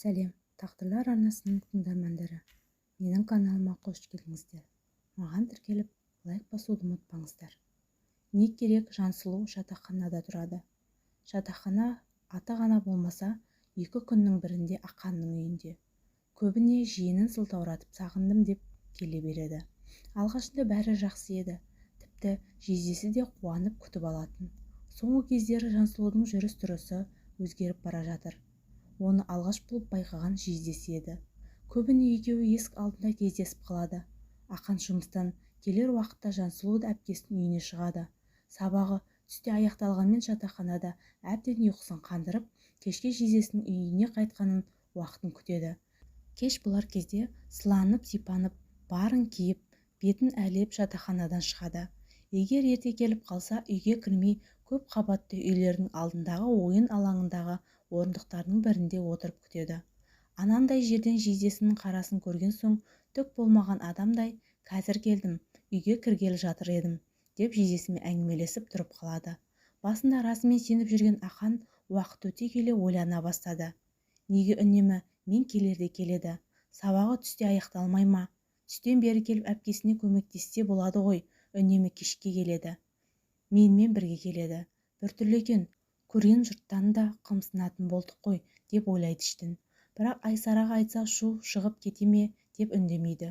Сәлем, тағдырлар арнасының тыңдармандары. Менің каналыма қош келдіңіздер. Маған тіркеліп, лайк басуды ұмытпаңыздар. Не керек, Жансұлу жатақханада тұрады. Жатақхана аты ғана болмаса, 2 күннің бірінде Ақанның үйінде. Көбіне жиенін сылтауратып сағындым деп келе береді. Алғашында бәрі жақсы еді. Тіпті жездесі де қуанып күтіп алатын. Соңғы кездері Жансұлудың жүріс-тұрысы өзгеріп бара жатыр. Оны алғаш болып байқаған жездесі еді. Көбіне екеуі есік алдында кездесіп қалады. Ақан жұмыстан келер уақытта Жансұлу әпкесінің үйіне шығады. Сабағы түсте аяқталғанмен жатақханада әбден ұйқысын қандырып, кешке жездесінің үйіне қайтқанын уақытын күтеді. Кеш бұлар кезде сыланып, сипанып, барын киіп, бетін әлеп жатақханадан шығады. Егер ерте келіп қалса, үйге кірмей көп қабатты үйлердің алдындағы ойын алаңындағы орындықтардың бірінде отырып күтеді. Анандай жерден жездесінің қарасын көрген соң, түк болмаған адамдай, қазір келдім, үйге кіргелі жатыр едім, деп жездесімен әңгімелесіп тұрып қалады. Басында расымен сеніп жүрген Ақан уақыт өте келе ойлана бастады. Неге үнемі мен келерде келеді? Сабағы түсте аяқталмай ма? Түстен бері келіп әпкесіне көмектессе болады ғой, үнемі кешке келеді. Менімен бірге келеді. Біртүрлі екен, көрген жұрттан да қымсынатын болдық қой, деп ойлайды іштен. Бірақ Айсараға айтса шу шығып кете ме деп үндемейді.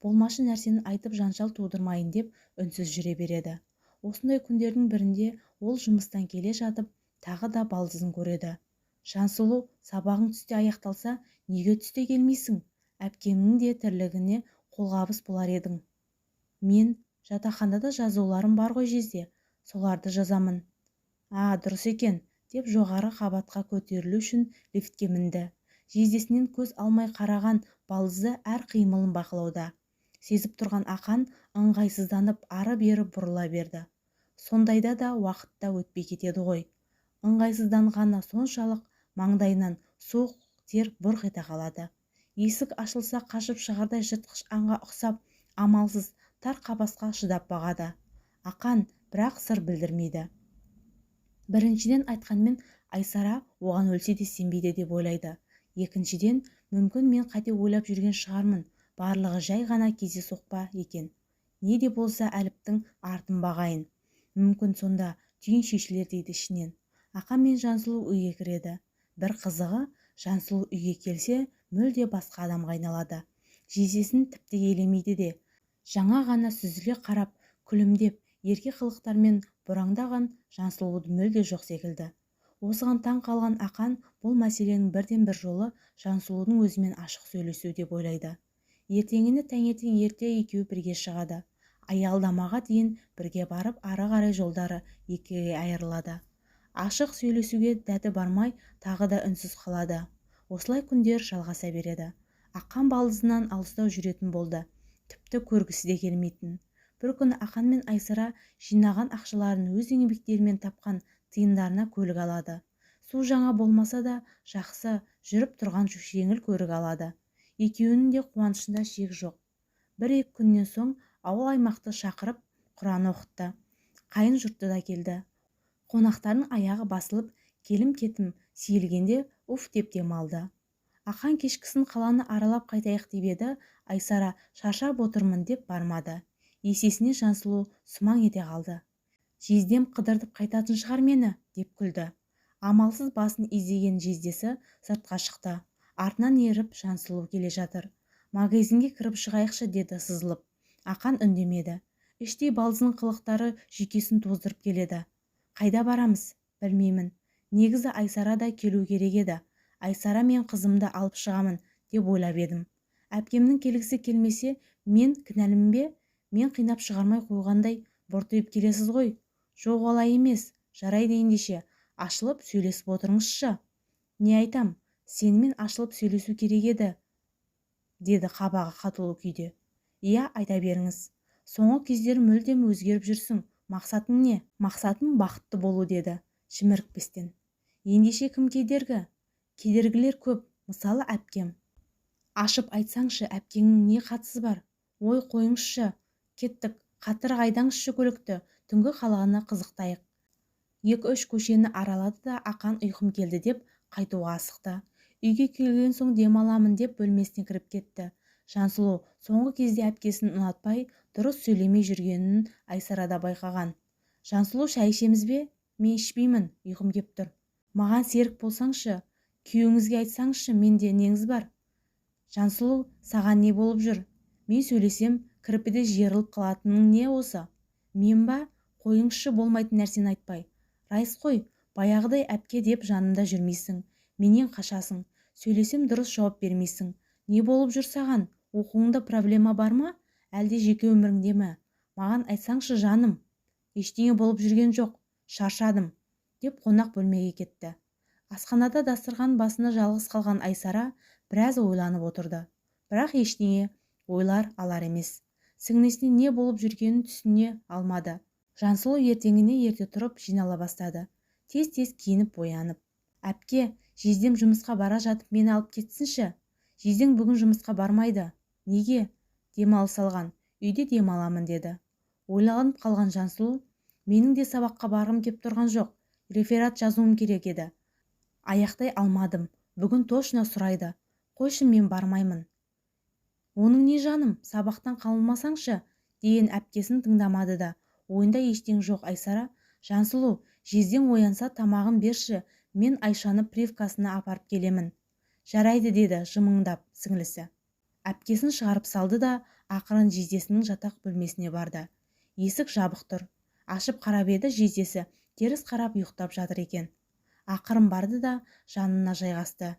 Болмашы нәрсені айтып жанжал тудырмайын деп үнсіз жүре береді. Осындай күндердің бірінде ол жұмыстан келе жатып, тағы да балдызын көреді. Жансұлу, сабағың түсте аяқталса, неге түсте келмейсің? Әпкемнің де тірлігіне қолғабыс болар едің. Мен жатақханада жазуларым бар ғой жезде, соларды жазамын. Дұрыс екен, деп жоғары қабатқа көтерілу үшін лифтке мінді. Жездесінен көз алмай қараған балдызы әр қимылын бақылауда. Сезіп тұрған Ақан ыңғайсызданып ары-бері бұрыла берді. Сондайда да уақытта өтпей кетеді ғой. Ыңғайсызданғаны соншалық маңдайынан суық тер бұрқ ете қалады. Есік ашылса қашып шығардай жыртқыш аңға ұқсап, амалсыз тар қапасқа шыдап бағады. Ақан бірақ сыр білдірмейді. Біріншіден айтқанмен Айсара оған өлсе де сенбейді деп ойлайды. Екіншіден, мүмкін мен қате ойлап жүрген шығармын, барлығы жай ғана кездейсоқ екен. Не де болса Әліптің артын бағайын. Мүмкін сонда түйін шешілер дейді ішінен. Ақан мен Жансұлу үйге кіреді. Бір қызығы, Жансұлу үйге келсе, мүлде басқа адамға айналады. Жездесін тіпті елемейді де. Жаңа ғана сүзіле қарап, күлімдеп, ерке қылықтармен бұраңдаған Жансұлуды мүлде жоқ секілді. Осыған таң қалған Ақан бұл мәселенің бірден бір жолы Жансұлудың өзімен ашық сөйлесу деп ойлайды. Ертеңіне таңертең ерте екеуі бірге шығады. Аялдамаға дейін бірге барып, ары қарай жолдары екіге айырылады. Ашық сөйлесуге дәті бармай, тағы да үнсіз қалады. Осылай күндер жалғаса береді. Ақан балдызынан алыстау жүретін болды. Тіпті көргісі де келмейтін. Бір күні Ақан мен Айсара жинаған ақшаларын өз еңбектерімен тапқан тиындарына көлік алады. Су жаңа болмаса да жақсы жүріп тұрған жеңіл көлік алады. Екеуінің де қуанышында шек жоқ. Бір-екі күннен соң ауыл аймақты шақырып Құран оқытты. Қайын жұрты да келді. Қонақтардың аяғы басылып, келім-кетім сейілгенде уф деп демалды. Ақан кешкісін қаланы аралап қайтайық деп еді, Айсара шаршап отырмын деп бармады. Есесіне Жансұлу сумаң ете қалды. Жездем қыдыртып қайтатын шығар мені, деп күлді. Амалсыз басын изеген жездесі сыртқа шықты. Артынан еріп Жансұлу келе жатыр. Магазинге кіріп шығайықшы, деді сызылып. Ақан үндемеді. Іштей балдызының қылықтары жүйкесін тоздырып келеді. Қайда барамыз? Білмеймін. Негізі Айсара да келу керек еді. Айсара мен қызымды алып шығамын деп ойлап едім. Әпкемнің келгісі келмесе, мен кінәлімін бе? Мен қинап шығармай қойғандай бұртиып келесіз ғой. Жоқ, олай емес. Жарайды ендеше, ашылып сөйлесіп отырыңызшы. Не айтам? Сенімен ашылып сөйлесу керек еді, деді қабағы қатулы күйде. Иә, айта беріңіз. Соңғы кездері мүлдем өзгеріп жүрсің. Мақсатың не? Мақсатым бақытты болу, деді шімірікпестен. Ендеше кім кедергі? Кедергілер көп, мысалы әпкем. Ашып айтсаңшы, әпкеңнің не қатысы бар? Ой, қойыңызшы. Кеттік, қатыр айдаңызшы көлікті, түнгі қалғаны қызықтайық. 2-3 көшені аралады да Ақан ұйқым келді деп қайтуға асықты. Үйге келген соң демаламын деп бөлмесіне кіріп кетті. Жансұлу соңғы кезде әпкесін ұнатпай, дұрыс сөйлемей жүргенін Айсара да байқаған. Жансұлу, шай ішеміз бе? Мен ішпеймін, ұйқым кеп тұр. Маған серік болсаңшы, күйеуіңізге айтсаңшы, менде неңіз бар? Жансұлу, саған не болып жүр? Мен сөйлесем, кірпіде жеріліп қалатының не осы? Мен ба? Қойыңызшы, болмайтын нәрсені айтпай. Райыс қой, баяғыдай әпке деп жанымда жүрмейсің. Менен қашасың. Сөйлесем дұрыс жауап бермейсің. Не болып жүр саған? Оқуыңда проблема бар ма? Әлде жеке өміріңде ме? Маған айтсаңшы, жаным. Ештеңе болып жүрген жоқ. Шаршадым, деп қонақ бөлмеге кетті. Асханада дастархан басында жалғыз қалған Айсара біраз ойланып отырды. Бірақ ештеңе ойлар алар емес. Сіңлісіне не болып жүргенін түсіне алмады. Жансұлу ертеңіне ерте тұрып жинала бастады. Тез-тез киініп боянып. Әпке, жездем жұмысқа бара жатып мені алып кетсінші. Жездең бүгін жұмысқа бармайды. Неге? Демалыс алған. Үйде демаламын деді. Ойланып қалған Жансұлу, менің де сабаққа барғым кеп тұрған жоқ. Реферат жазуым керек еді. Аяқтай алмадым. Бүгін точно сұрайды. Қойшы, мен бармаймын. Оның не жаным, сабақтан қалмасаңшы, деген әпкесін тыңдамады да. Ойында ештең жоқ Айсара. Жансұлу, жездең оянса тамағын берші, мен Айшаны привкасына апарып келемін. Жарайды, деді жымыңдап сіңлісі. Әпкесін шығарып салды да ақырын жездесінің жатақ бөлмесіне барды. Есік жабық тұр. Ашып қарап еді, жездесі теріс қарап ұйықтап жатыр екен. Ақырын барды да жанына жайғасты.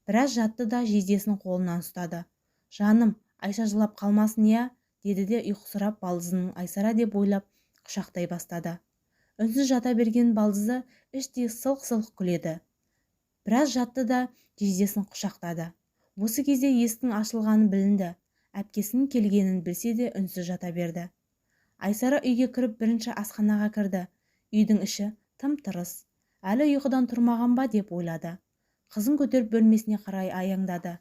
Біраз жатты да жездесінің қолынан ұстады. Жаным, Айша жылап қалмасын, я, деді де ұйқысырап балдызының Айсара деп ойлап құшақтай бастады. Үнсіз жата берген балдызы іштей сылқ-сылқ күледі. Біраз жатты да жездесін құшақтады. Осы кезде есіктің ашылғанын білінді. Әпкесінің келгенін білсе де үнсіз жата берді. Айсара үйге кіріп бірінші асханаға кірді. Үйдің іші тым-тырыс. Әлі ұйқыдан тұрмаған ба деп ойлады. Қызын көтеріп бөлмесіне қарай аяңдады.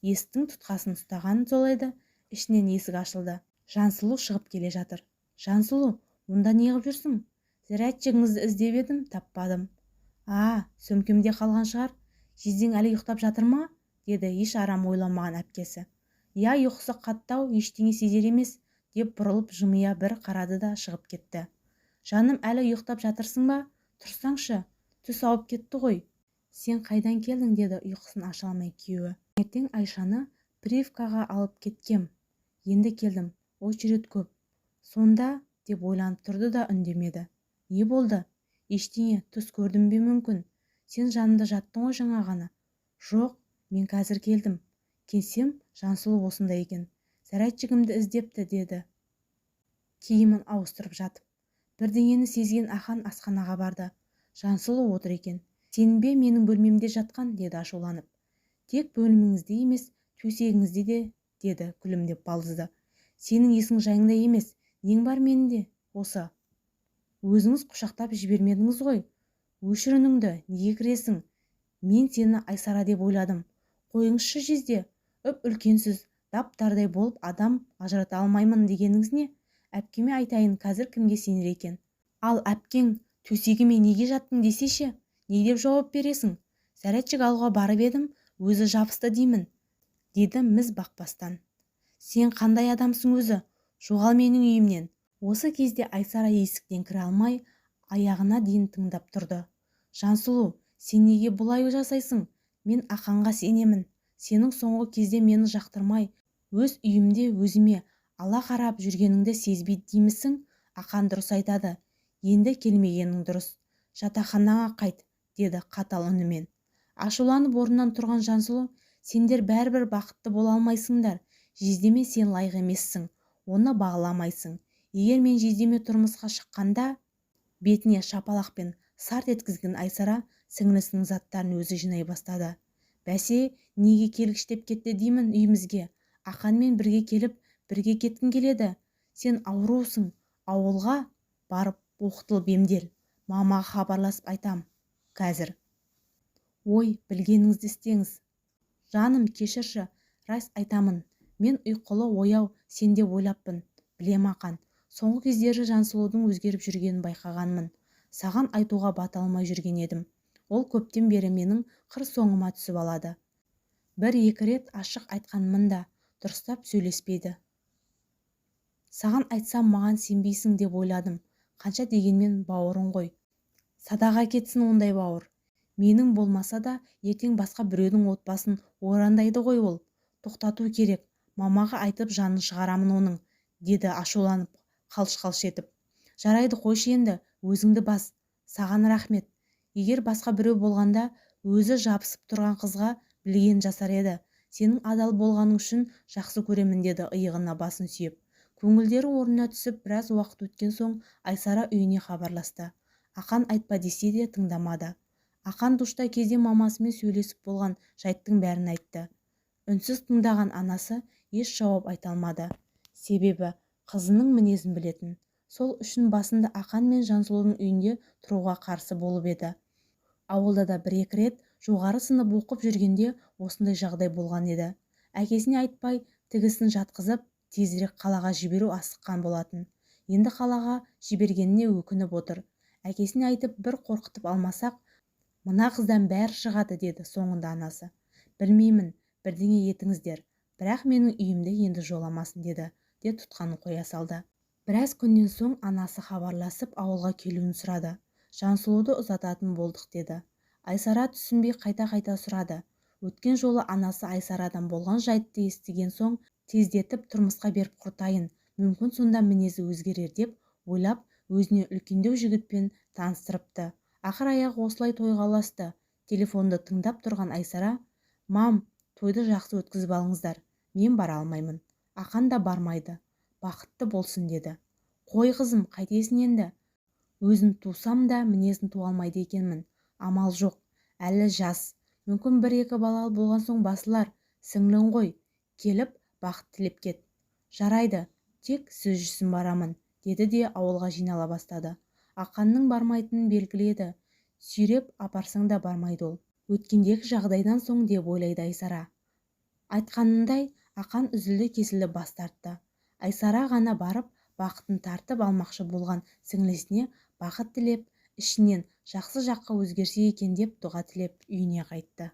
Есіктің тұтқасын ұстаған сол еді. Ішінен есік ашылды. Жансұлу шығып келе жатыр. Жансұлу, мұнда не қылып жүрсің? Зарядчигіңізді іздеп едім, таппадым. Сөмкемде қалған шығар. Жездең әлі ұйықтап жатыр ма? Деді еш арам ойламаған әпкесі. Я, ұйқысы қаттау, ештеңе сезер емес, деп бұрылып жымия бір қарады да шығып кетті. Жаным, әлі ұйықтап жатырсың ба? Тұрсаңшы, түс ауып кетті ғой. Сен қайдан келдің, деді ұйқысын аша алмай күйеуі. Ертең Айшаны привкаға алып кеткем. Енді келдім, очередь көп. Сонда, деп ойланып тұрды да үндемеді. Не болды? Ештеңе, түс көрдім бе мүмкін? Сен жанымда жаттың ғой жаңа ғана. Жоқ, мен қазір келдім. Келсем, Жансұлу осында екен. Зарядчигімді іздепті, деді. Киімін ауыстырып жатып. Бірдеңені сезген ахан асханаға барды. Жансұлу отыр екен. Сен бе менің бөлмемде жатқан, деді ашуланып. Тек бөлмеңізде емес, төсегіңізде де, деді күлімдеп балдызды. Сенің есің жайыңда емес, нең бар менде? Осы. Өзіңіз құшақтап жібермедіңіз ғой. Өшір үніңді, неге кіресің? Мен сені Айсара деп ойладым. Қойыңызшы жезде, үлкенсіз, дап-дардай болып адам ажырата алмаймын дегеніңіз не? Әпкеме айтайын, қазір кімге сенер екен? Ал әпкең, төсегіме неге жаттың десеші? Не деп жауап бересің? Зарядчик алуға барып едім, өзі жабысты деймін, деді міз бақпастан. Сен қандай адамсың өзі? Жоғал менің үйімнен. Осы кезде Айсара есіктен кіре алмай, аяғына дейін тыңдап тұрды. Жансұлу, сен неге бұлай жасайсың? Мен Ақанға сенемін. Сенің соңғы кезде мені жақтырмай, өз үйімде өзіме ала қарап жүргеніңді сезбейді деймісің? Ақан дұрыс айтады. Енді келмегенің дұрыс. Жатақханаға қайт, деді қатал үнімен. Ашуланып орнынан тұрған Жансұлу, сендер бәрібір бақытты бола алмайсыңдар. Жездеме сен лайық емессің. Оны бағаламайсың. Егер мен жездеме тұрмысқа шыққанда, бетіне шапалақпен сарт еткізген Айсара сіңлісінің заттарын өзі жинай бастады. Бәсе, неге келгіштеп кетті деймін үйімізге? Ақанмен бірге келіп, бірге кеткің келеді. Сен аурусың. Ауылға барып оқытылып емдел. Мамаға хабарласып айтам. Қазір. Ой, білгеніңізді істеңіз. Жаным, кешірші, рас айтамын. Мен ұйқылы ояу, сен деп ойлаппын. Білем Ақан. Соңғы кездері Жансұлудың өзгеріп жүргенін байқағанмын. Саған айтуға бата алмай жүрген едім. Ол көптен бері менің қыр соңыма түсіп алады. бір-екі рет ашық айтқанмын да дұрыстап сөйлеспейді. Саған айтсам маған сенбейсің деп ойладым. Қанша дегенмен бауырың ғой. Садаға кетсін ондай бауыр. Менің болмаса да ертең басқа біреудің отбасын орандайды ғой ол. Тоқтату керек. Мамаға айтып жанын шығарамын оның, деді ашуланып, қалш-қалш етіп. Жарайды қойшы енді, өзіңді бас. Саған рахмет. Егер басқа біреу болғанда, өзі жабысып тұрған қызға білген жасар еді. Сенің адал болғаның үшін жақсы көремін, деді иығына басын сүйеп. Көңілдері орнына түсіп, біраз уақыт өткен соң Айсара үйіне хабарласты. Ақан айтпа десе де тыңдамады. Ақан душта кезде мамасымен сөйлесіп болған жайттың бәрін айтты. Үнсіз тыңдаған анасы еш жауап айта алмады. Себебі қызының мінезін білетін. Сол үшін басында Ақан мен Жансұлудың үйінде тұруға қарсы болып еді. Ауылда да бір-екі рет жоғары сынып оқып жүргенде осындай жағдай болған еді. Әкесіне айтпай тігісін жатқызып, тезірек қалаға жіберу асыққан болатын. Енді қалаға жібергеніне өкініп отыр. Әкесіне айтып бір қорқытып алмасақ, мына қыздан бәрі шығады, деді соңында анасы. Білмеймін, бірдеңе етіңіздер, бірақ менің үйімді енді жоламасын, деді де тұтқанын қоя салды. Біраз күннен соң анасы хабарласып ауылға келуін сұрады. Жансұлуды ұзататын болдық, деді. Айсара түсінбей қайта-қайта сұрады. Өткен жолы анасы Айсарадан болған жайтты естіген соң тездетіп тұрмысқа беріп құртайын, мүмкін сонда мінезі өзгерер деп ойлап, өзіне үлкендеу жігітпен таныстырыпты. Ақыр аяғы осылай тойға ұласты. Телефонды тыңдап тұрған Айсара: «Мам, тойды жақсы өткізіп алыңыздар. Мен бара алмаймын. Ақан да бармайды. Бақытты болсын», деді. «Қой қызым, қайтесің енді? Өзін тусам да мінезін туа алмайды екенмін. Амал жоқ. Әлі жас. Мүмкін бір-екі балалы болған соң басылар. Сіңлің ғой. Келіп, бақыт тілеп кет». «Жарайды, тек сөз жүзсін барамын», деді де ауылға жинала бастады. Ақанның бармайтынын белгілі еді. Сүйреп апарсаң да бармайды ол. Өткендегі жағдайдан соң деп ойлайды Айсара. Айтқанындай, Ақан үзілді-кесілді бас тартты. Айсара ғана барып, бақытын тартып алмақшы болған сіңлісіне бақыт тілеп, ішінен жақсы жаққа өзгерсе екен деп дұға тілеп үйіне қайтты.